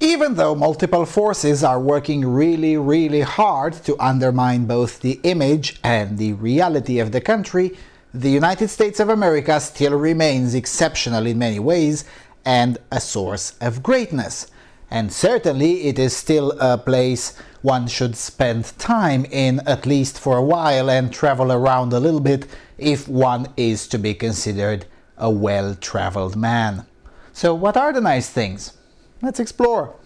Even though multiple forces are working really hard to undermine both the image and the reality of the country, the United States of America still remains exceptional in many ways and a source of greatness. And certainly it is still a place one should spend time in, at least for a while, and travel around a little bit if one is to be considered a well-traveled man. So what are the nice things? Let's explore.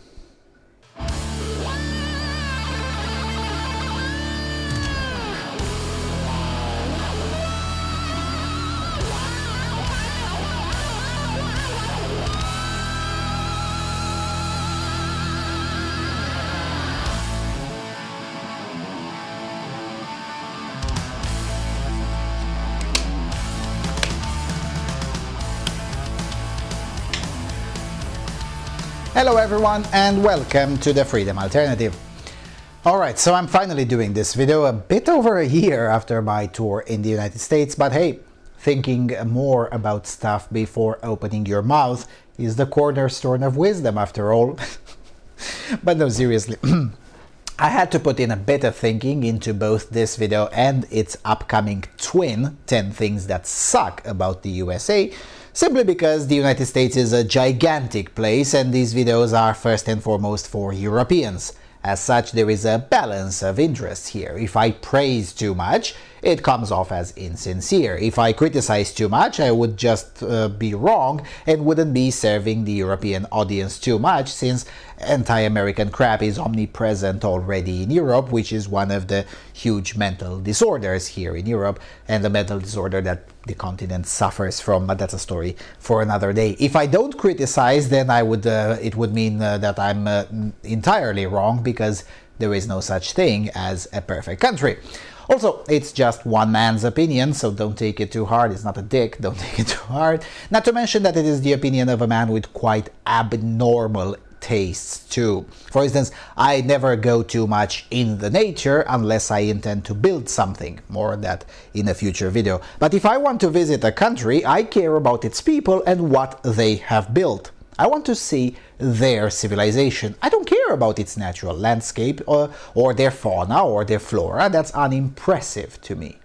Hello everyone and welcome to the Freedom Alternative. Alright, so I'm finally doing this video a bit over a year after my tour in the United States, but hey, thinking more about stuff before opening your mouth is the cornerstone of wisdom after all. But no, seriously, I had to put in a bit of thinking into both this video and its upcoming twin, 10 Things That Suck About the USA, simply because the United States is a gigantic place and these videos are first and foremost for Europeans. As such, there is a balance of interest here. If I praise too much, it comes off as insincere. If I criticize too much, I would just be wrong and wouldn't be serving the European audience too much, since anti-American crap is omnipresent already in Europe, which is one of the huge mental disorders here in Europe, and the mental disorder that the continent suffers from, but that's a story for another day. If I don't criticize, then it would mean that I'm entirely wrong, because there is no such thing as a perfect country. Also, it's just one man's opinion, so don't take it too hard. It's not a dick, don't take it too hard. Not to mention that it is the opinion of a man with quite abnormal tastes too. For instance, I never go too much in the nature unless I intend to build something. More on that in a future video. But if I want to visit a country, I care about its people and what they have built. I want to see their civilization. I don't care about its natural landscape or their fauna or their flora. That's unimpressive to me.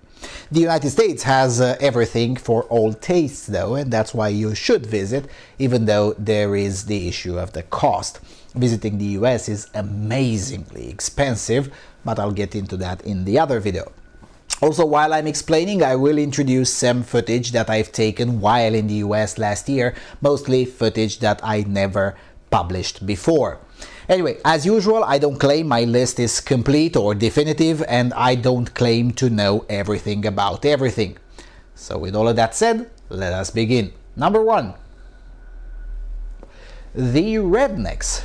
The United States has everything for all tastes though, and that's why you should visit, even though there is the issue of the cost. Visiting the US is amazingly expensive, but I'll get into that in the other video. Also, while I'm explaining, I will introduce some footage that I've taken while in the US last year, mostly footage that I never published before. Anyway, as usual, I don't claim my list is complete or definitive, and I don't claim to know everything about everything. So with all of that said, let us begin. Number 1. The Rednecks.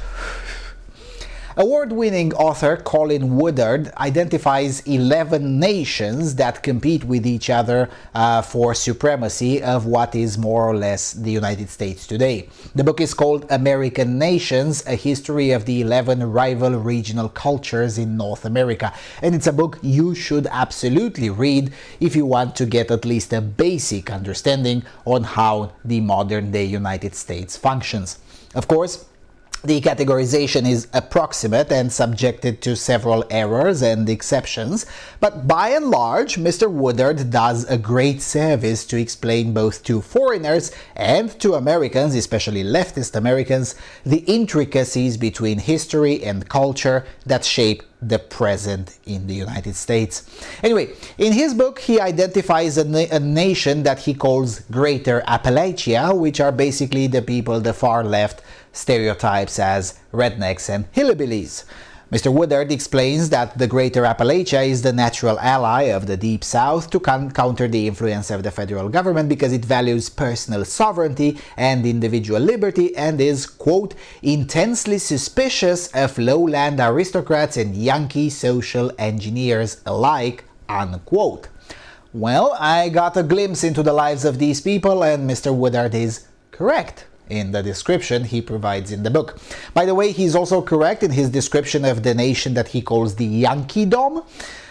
Award-winning author Colin Woodard identifies 11 nations that compete with each other for supremacy of what is more or less the United States today. The book is called American Nations, A History of the 11 Rival Regional Cultures in North America, and it's a book you should absolutely read if you want to get at least a basic understanding on how the modern-day United States functions. Of course, the categorization is approximate and subjected to several errors and exceptions, but by and large, Mr. Woodard does a great service to explain both to foreigners and to Americans, especially leftist Americans, the intricacies between history and culture that shape the present in the United States. Anyway, in his book, he identifies a nation that he calls Greater Appalachia, which are basically the people the far left stereotypes as rednecks and hillbillies. Mr. Woodard explains that the Greater Appalachia is the natural ally of the Deep South to counter the influence of the federal government because it values personal sovereignty and individual liberty and is, quote, intensely suspicious of lowland aristocrats and Yankee social engineers alike, unquote. Well, I got a glimpse into the lives of these people, and Mr. Woodard is correct in the description he provides in the book. By the way, he's also correct in his description of the nation that he calls the Yankeedom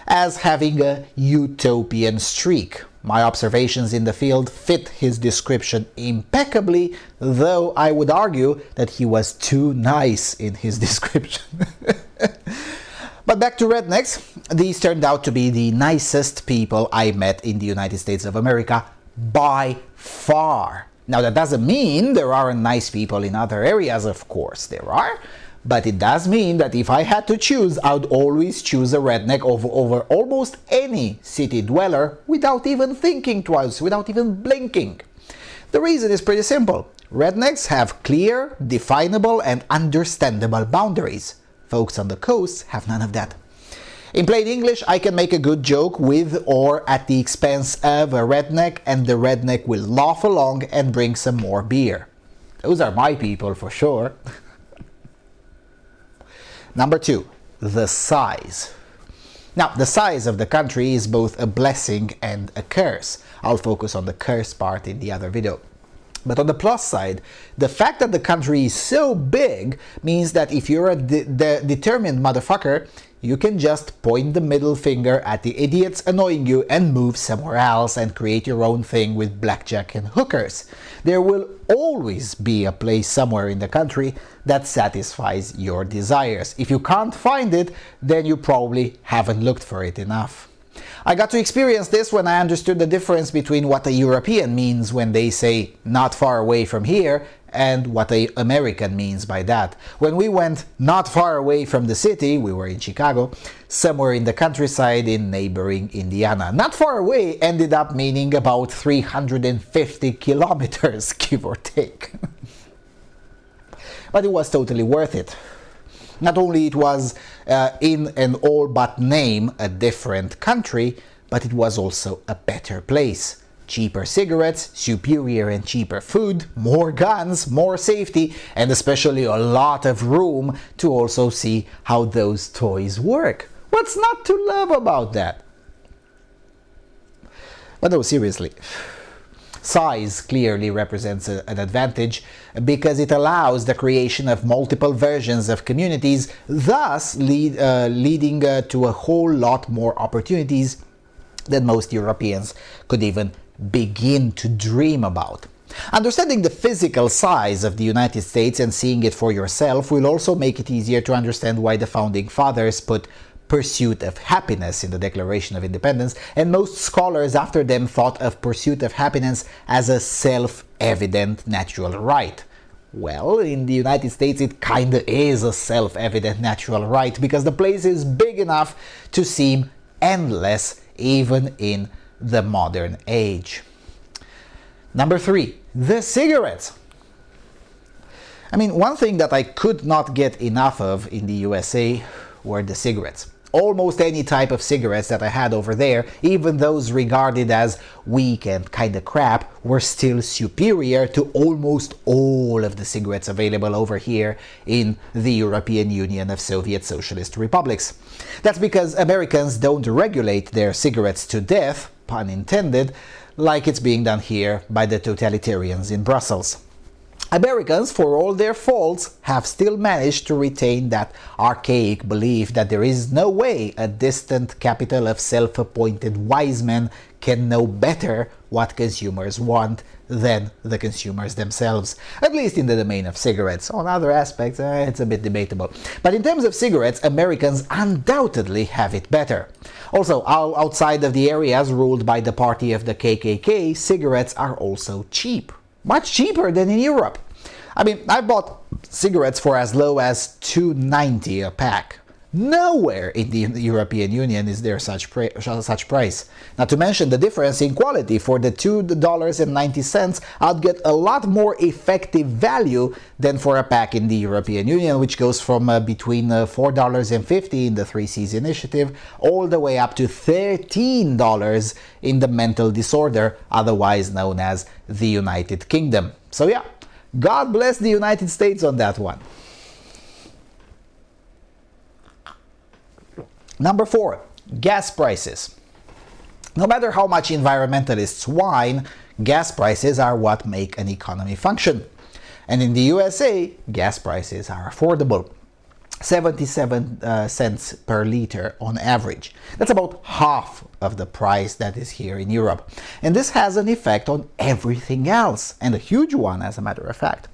as having a utopian streak. My observations in the field fit his description impeccably, though I would argue that he was too nice in his description. But back to rednecks, these turned out to be the nicest people I met in the United States of America by far. Now that doesn't mean there aren't nice people in other areas, of course there are, but it does mean that if I had to choose, I'd always choose a redneck over almost any city dweller without even thinking twice, without even blinking. The reason is pretty simple. Rednecks have clear, definable, and understandable boundaries. Folks on the coast have none of that. In plain English, I can make a good joke with or at the expense of a redneck, and the redneck will laugh along and bring some more beer. Those are my people for sure. Number 2, the size. Now, the size of the country is both a blessing and a curse. I'll focus on the curse part in the other video. But on the plus side, the fact that the country is so big means that if you're a determined motherfucker, you can just point the middle finger at the idiots annoying you and move somewhere else and create your own thing with blackjack and hookers. There will always be a place somewhere in the country that satisfies your desires. If you can't find it, then you probably haven't looked for it enough. I got to experience this when I understood the difference between what a European means when they say not far away from here and what an American means by that. When we went not far away from the city, we were in Chicago, somewhere in the countryside in neighboring Indiana. Not far away ended up meaning about 350 kilometers, give or take. But it was totally worth it. Not only it was in an all but name a different country, but it was also a better place. Cheaper cigarettes, superior and cheaper food, more guns, more safety, and especially a lot of room to also see how those toys work. What's not to love about that? But no, seriously. Size clearly represents an advantage because it allows the creation of multiple versions of communities, thus leading to a whole lot more opportunities than most Europeans could even begin to dream about. Understanding the physical size of the United States and seeing it for yourself will also make it easier to understand why the Founding Fathers put pursuit of happiness in the Declaration of Independence, and most scholars after them thought of pursuit of happiness as a self-evident natural right. Well, in the United States it kinda is a self-evident natural right because the place is big enough to seem endless even in the modern age. Number 3, the cigarettes. I mean, one thing that I could not get enough of in the USA were the cigarettes. Almost any type of cigarettes that I had over there, even those regarded as weak and kinda crap, were still superior to almost all of the cigarettes available over here in the European Union of Soviet Socialist Republics. That's because Americans don't regulate their cigarettes to death, pun intended, like it's being done here by the totalitarians in Brussels. Americans, for all their faults, have still managed to retain that archaic belief that there is no way a distant capital of self-appointed wise men can know better what consumers want than the consumers themselves, at least in the domain of cigarettes. On other aspects, it's a bit debatable. But in terms of cigarettes, Americans undoubtedly have it better. Also, outside of the areas ruled by the party of the KKK, cigarettes are also cheap. Much cheaper than in Europe. I mean, I bought cigarettes for as low as $2.90 a pack. Nowhere in the European Union is there such price. Not to mention the difference in quality. For the $2.90, I'd get a lot more effective value than for a pack in the European Union, which goes from between $4.50 in the 3Cs initiative all the way up to $13 in the mental disorder, otherwise known as the United Kingdom. So yeah, God bless the United States on that one. Number 4, gas prices. No matter how much environmentalists whine, gas prices are what make an economy function. And in the USA, gas prices are affordable. 77 cents per liter on average. That's about half of the price that is here in Europe. And this has an effect on everything else, and a huge one, as a matter of fact.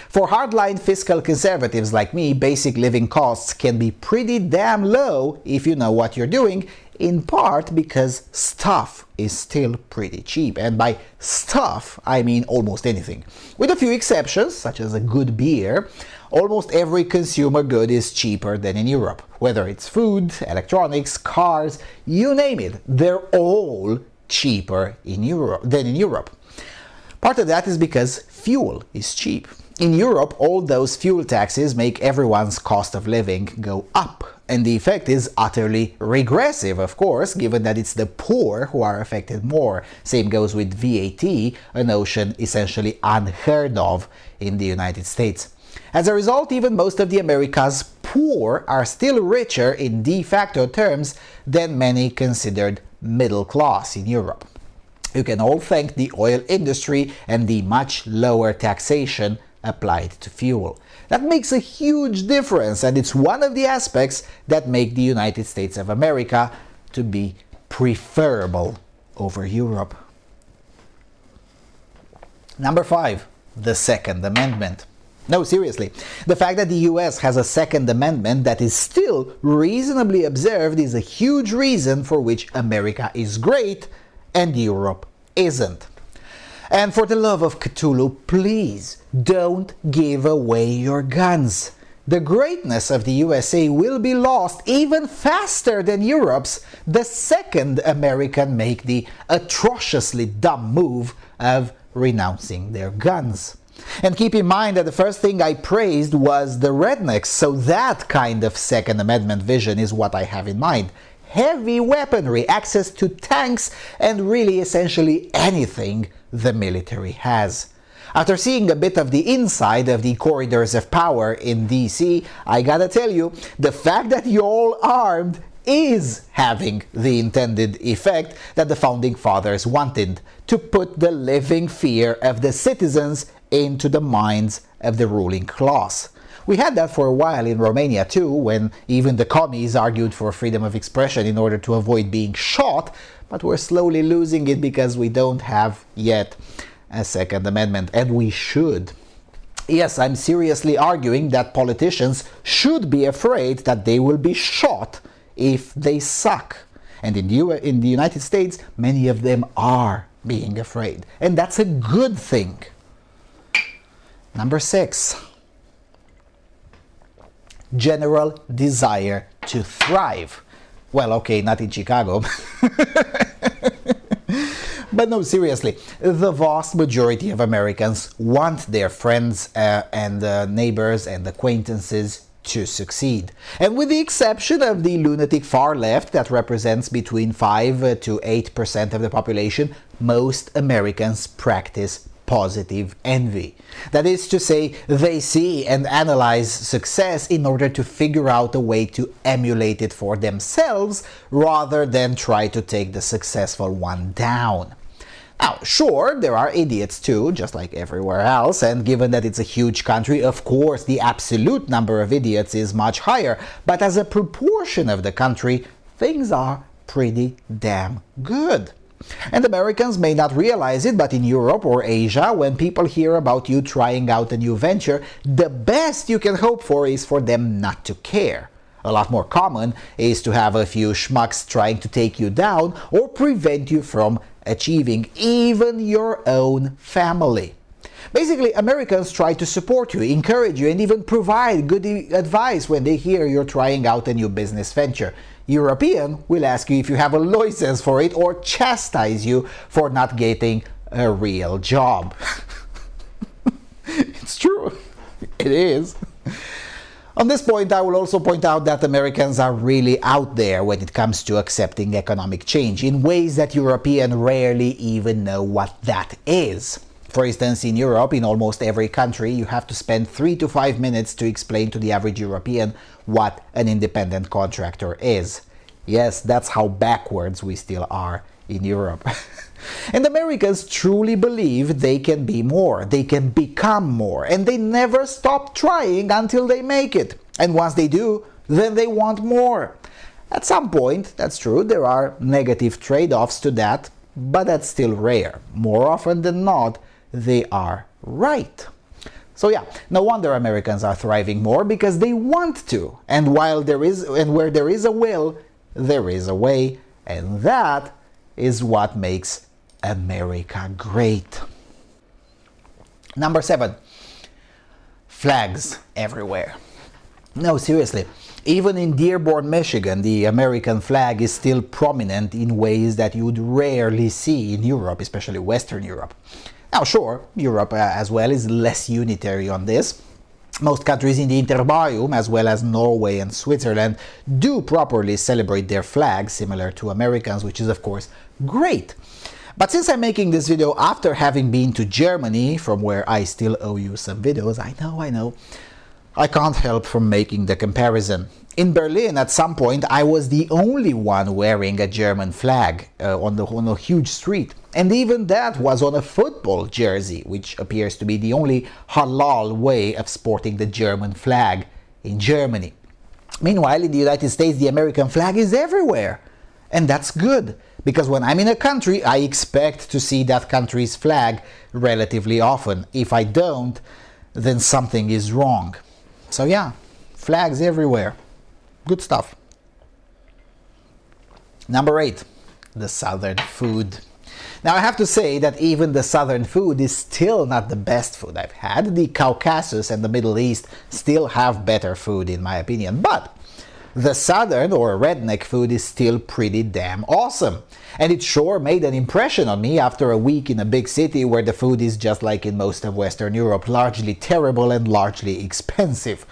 For hardline fiscal conservatives like me, basic living costs can be pretty damn low if you know what you're doing, in part because stuff is still pretty cheap. And by stuff, I mean almost anything. With a few exceptions, such as a good beer, almost every consumer good is cheaper than in Europe. Whether it's food, electronics, cars, you name it, they're all cheaper than in Europe. Part of that is because fuel is cheap. In Europe, all those fuel taxes make everyone's cost of living go up. And the effect is utterly regressive, of course, given that it's the poor who are affected more. Same goes with VAT, a notion essentially unheard of in the United States. As a result, even most of the America's poor are still richer in de facto terms than many considered middle class in Europe. You can all thank the oil industry and the much lower taxation applied to fuel. That makes a huge difference, and it's one of the aspects that make the United States of America to be preferable over Europe. Number 5, the Second Amendment. No, seriously, the fact that the US has a Second Amendment that is still reasonably observed is a huge reason for which America is great and Europe isn't. And for the love of Cthulhu, please don't give away your guns. The greatness of the USA will be lost even faster than Europe's the second Americans make the atrociously dumb move of renouncing their guns. And keep in mind that the first thing I praised was the Rednecks, so that kind of Second Amendment vision is what I have in mind. Heavy weaponry, access to tanks, and really essentially anything the military has. After seeing a bit of the inside of the corridors of power in DC, I gotta tell you, the fact that you're all armed is having the intended effect that the Founding Fathers wanted, to put the living fear of the citizens into the minds of the ruling class. We had that for a while in Romania too, when even the commies argued for freedom of expression in order to avoid being shot, but we're slowly losing it because we don't have yet a Second Amendment, and we should. Yes, I'm seriously arguing that politicians should be afraid that they will be shot if they suck. And in the United States, many of them are being afraid. And that's a good thing. Number 6. General desire to thrive. Well, okay, not in Chicago. But no, seriously, the vast majority of Americans want their friends and neighbors and acquaintances to succeed. And with the exception of the lunatic far left that represents between 5 to 8% of the population, most Americans practice positive envy. That is to say, they see and analyze success in order to figure out a way to emulate it for themselves rather than try to take the successful one down. Now, sure, there are idiots too, just like everywhere else, and given that it's a huge country, of course, the absolute number of idiots is much higher, but as a proportion of the country, things are pretty damn good. And Americans may not realize it, but in Europe or Asia, when people hear about you trying out a new venture, the best you can hope for is for them not to care. A lot more common is to have a few schmucks trying to take you down or prevent you from achieving even your own family. Basically, Americans try to support you, encourage you, and even provide good advice when they hear you're trying out a new business venture. European will ask you if you have a license for it or chastise you for not getting a real job. It's true. It is. On this point, I will also point out that Americans are really out there when it comes to accepting economic change in ways that Europeans rarely even know what that is. For instance, in Europe, in almost every country, you have to spend 3 to 5 minutes to explain to the average European what an independent contractor is. Yes, that's how backwards we still are in Europe. And Americans truly believe they can be more, they can become more, and they never stop trying until they make it. And once they do, then they want more. At some point, that's true, there are negative trade-offs to that, but that's still rare. More often than not, they are right. So yeah, no wonder Americans are thriving more, because they want to. And where there is a will, there is a way, and that is what makes America great. Number 7, flags everywhere. No, seriously, even in Dearborn, Michigan, the American flag is still prominent in ways that you would rarely see in Europe, especially Western Europe. Now sure, Europe as well is less unitary on this. Most countries in the Intermarium, as well as Norway and Switzerland, do properly celebrate their flags, similar to Americans, which is of course great. But since I'm making this video after having been to Germany, from where I still owe you some videos, I know, I can't help from making the comparison. In Berlin, at some point, I was the only one wearing a German flag on a huge street. And even that was on a football jersey, which appears to be the only halal way of sporting the German flag in Germany. Meanwhile, in the United States, the American flag is everywhere. And that's good, because when I'm in a country, I expect to see that country's flag relatively often. If I don't, then something is wrong. So yeah, flags everywhere. Good stuff. Number 8, the southern food. Now I have to say that even the southern food is still not the best food I've had. The Caucasus and the Middle East still have better food in my opinion, but the southern or redneck food is still pretty damn awesome. And it sure made an impression on me after a week in a big city where the food is just like in most of Western Europe, largely terrible and largely expensive.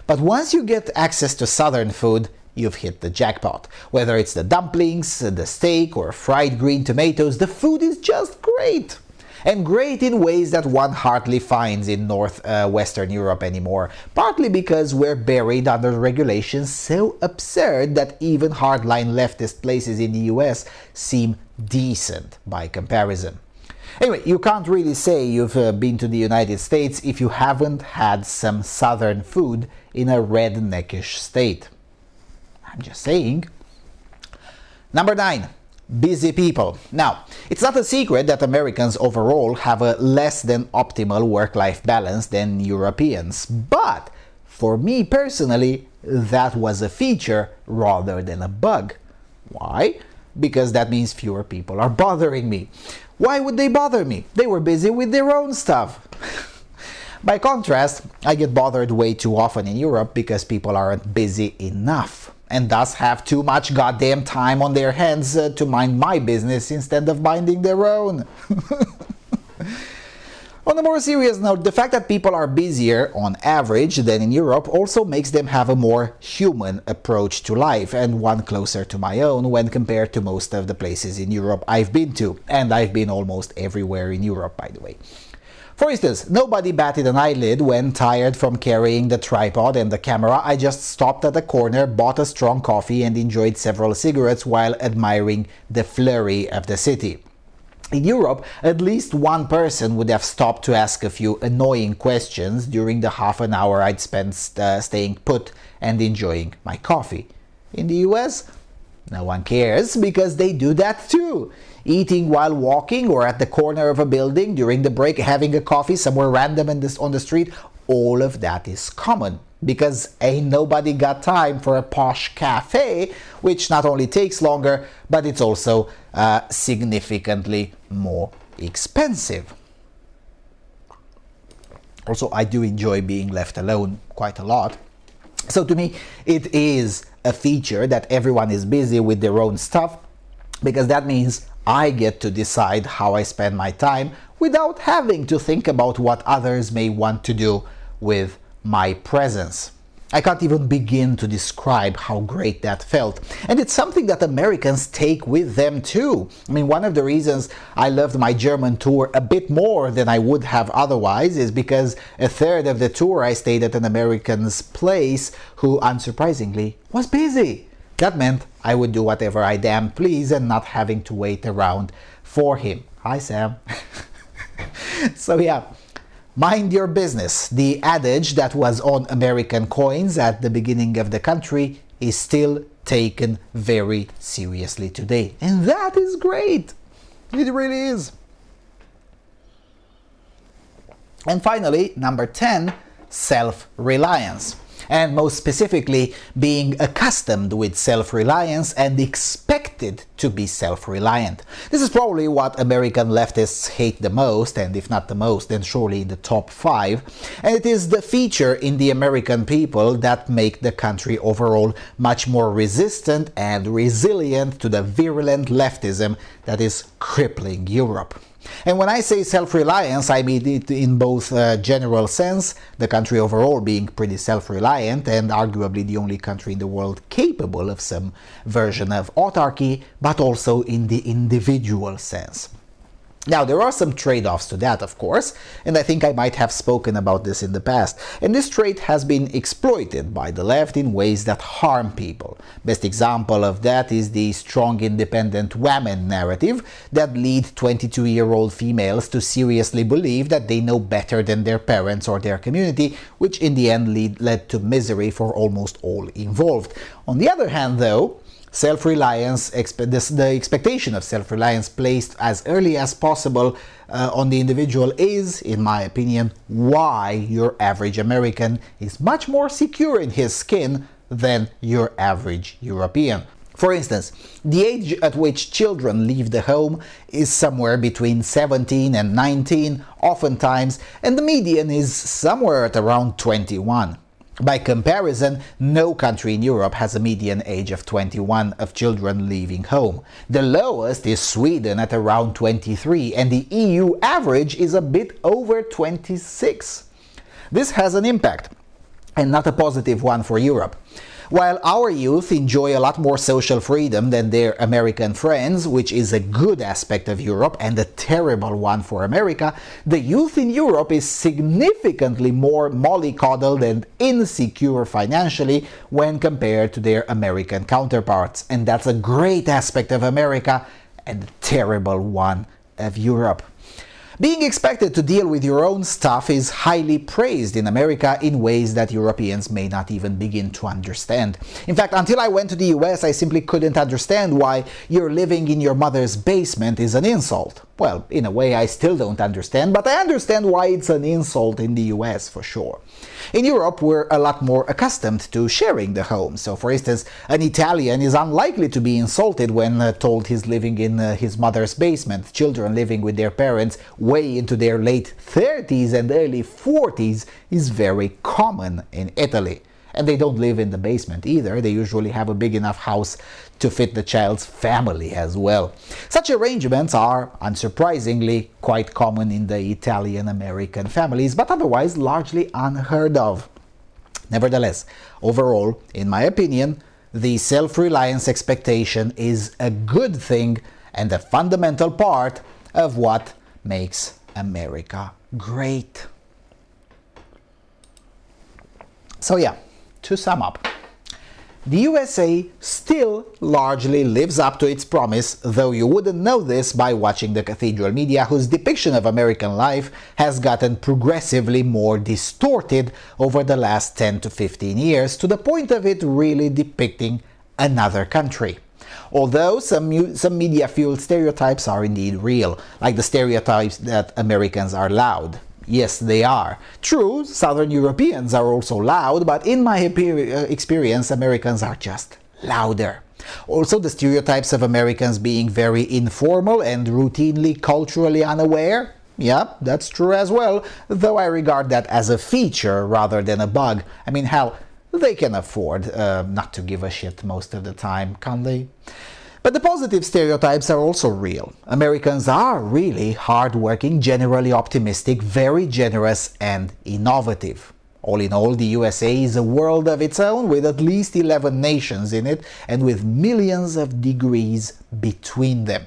But once you get access to southern food, you've hit the jackpot. Whether it's the dumplings, the steak, or fried green tomatoes, the food is just great. And great in ways that one hardly finds in Western Europe anymore, partly because we're buried under regulations so absurd that even hardline leftist places in the US seem decent by comparison. Anyway, you can't really say you've been to the United States if you haven't had some southern food in a redneckish state. I'm just saying. Number 9. Busy people. Now, it's not a secret that Americans overall have a less than optimal work-life balance than Europeans, but for me personally, that was a feature rather than a bug. Why? Because that means fewer people are bothering me. Why would they bother me? They were busy with their own stuff. By contrast, I get bothered way too often in Europe because people aren't busy enough, and thus have too much goddamn time on their hands to mind my business instead of minding their own. On a more serious note, the fact that people are busier on average than in Europe also makes them have a more human approach to life, and one closer to my own when compared to most of the places in Europe I've been to, and I've been almost everywhere in Europe, by the way. For instance, nobody batted an eyelid when, tired from carrying the tripod and the camera, I just stopped at a corner, bought a strong coffee and enjoyed several cigarettes while admiring the flurry of the city. In Europe, at least one person would have stopped to ask a few annoying questions during the half an hour I'd spent staying put and enjoying my coffee. In the US, no one cares because they do that too. Eating while walking or at the corner of a building during the break, having a coffee somewhere random on the street, all of that is common. Because ain't nobody got time for a posh cafe, which not only takes longer, but it's also significantly more expensive. Also, I do enjoy being left alone quite a lot. So to me, it is a feature that everyone is busy with their own stuff, because that means I get to decide how I spend my time without having to think about what others may want to do with my presence. I can't even begin to describe how great that felt. And it's something that Americans take with them too. I mean, one of the reasons I loved my German tour a bit more than I would have otherwise is because a third of the tour I stayed at an American's place who, unsurprisingly, was busy. That meant I would do whatever I damn please and not having to wait around for him. Hi, Sam. So yeah, mind your business. The adage that was on American coins at the beginning of the country is still taken very seriously today. And that is great. It really is. And finally, number 10, self-reliance. And most specifically, being accustomed with self-reliance and expected to be self-reliant. This is probably what American leftists hate the most, and if not the most, then surely in the top 5. And it is the feature in the American people that make the country overall much more resistant and resilient to the virulent leftism that is crippling Europe. And when I say self-reliance, I mean it in both general sense, the country overall being pretty self-reliant and arguably the only country in the world capable of some version of autarky, but also in the individual sense. Now, there are some trade-offs to that, of course, and I think I might have spoken about this in the past. And this trait has been exploited by the left in ways that harm people. Best example of that is the strong independent woman narrative that lead 22-year-old females to seriously believe that they know better than their parents or their community, which in the end led to misery for almost all involved. On the other hand, though, self-reliance, the expectation of self-reliance placed as early as possible on the individual is, in my opinion, why your average American is much more secure in his skin than your average European. For instance, the age at which children leave the home is somewhere between 17 and 19, oftentimes, and the median is somewhere at around 21. By comparison, no country in Europe has a median age of 21 of children leaving home. The lowest is Sweden at around 23, and the EU average is a bit over 26. This has an impact, and not a positive one for Europe. While our youth enjoy a lot more social freedom than their American friends, which is a good aspect of Europe and a terrible one for America, the youth in Europe is significantly more mollycoddled and insecure financially when compared to their American counterparts. And that's a great aspect of America and a terrible one of Europe. Being expected to deal with your own stuff is highly praised in America in ways that Europeans may not even begin to understand. In fact, until I went to the US, I simply couldn't understand why you're living in your mother's basement is an insult. Well, in a way I still don't understand, but I understand why it's an insult in the US for sure. In Europe, we're a lot more accustomed to sharing the home. So, for instance, an Italian is unlikely to be insulted when told he's living in his mother's basement. Children living with their parents way into their late 30s and early 40s is very common in Italy. And they don't live in the basement either. They usually have a big enough house to fit the child's family as well. Such arrangements are, unsurprisingly, quite common in the Italian-American families, but otherwise largely unheard of. Nevertheless, overall, in my opinion, the self-reliance expectation is a good thing and a fundamental part of what makes America great. So yeah, to sum up, the USA still largely lives up to its promise, though you wouldn't know this by watching the cathedral media, whose depiction of American life has gotten progressively more distorted over the last 10 to 15 years, to the point of it really depicting another country. Although some media-fueled stereotypes are indeed real, like the stereotypes that Americans are loud. Yes, they are. True, Southern Europeans are also loud, but in my experience, Americans are just louder. Also, the stereotypes of Americans being very informal and routinely culturally unaware. Yep, that's true as well, though I regard that as a feature rather than a bug. I mean, hell, they can afford not to give a shit most of the time, can't they? But the positive stereotypes are also real. Americans are really hardworking, generally optimistic, very generous and innovative. All in all, the USA is a world of its own, with at least 11 nations in it and with millions of degrees between them.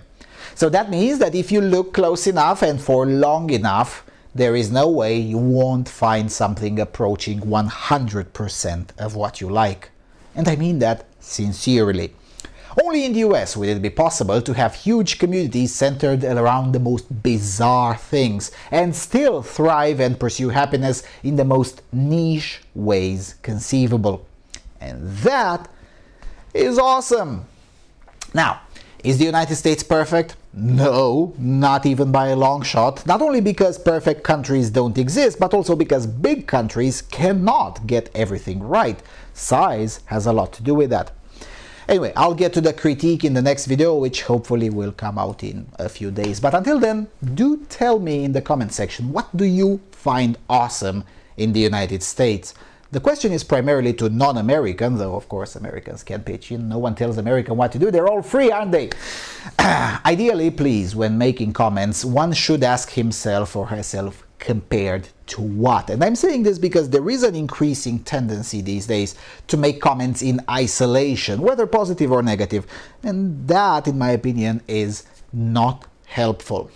So that means that if you look close enough and for long enough, there is no way you won't find something approaching 100% of what you like. And I mean that sincerely. Only in the US will it be possible to have huge communities centered around the most bizarre things and still thrive and pursue happiness in the most niche ways conceivable. And that is awesome! Now, is the United States perfect? No, not even by a long shot. Not only because perfect countries don't exist, but also because big countries cannot get everything right. Size has a lot to do with that. Anyway, I'll get to the critique in the next video, which hopefully will come out in a few days. But until then, do tell me in the comment section, what do you find awesome in the United States? The question is primarily to non-Americans, though of course Americans can pitch in. No one tells Americans what to do. They're all free, aren't they? Ideally, please, when making comments, one should ask himself or herself, compared to what? And I'm saying this because there is an increasing tendency these days to make comments in isolation, whether positive or negative, and that, in my opinion, is not helpful.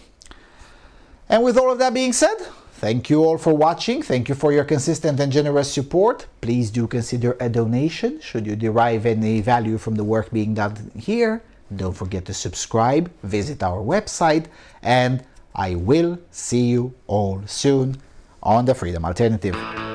And with all of that being said, thank you all for watching. Thank you for your consistent and generous support. Please do consider a donation should you derive any value from the work being done here. Don't forget to subscribe, visit our website, and I will see you all soon on the Freedom Alternative.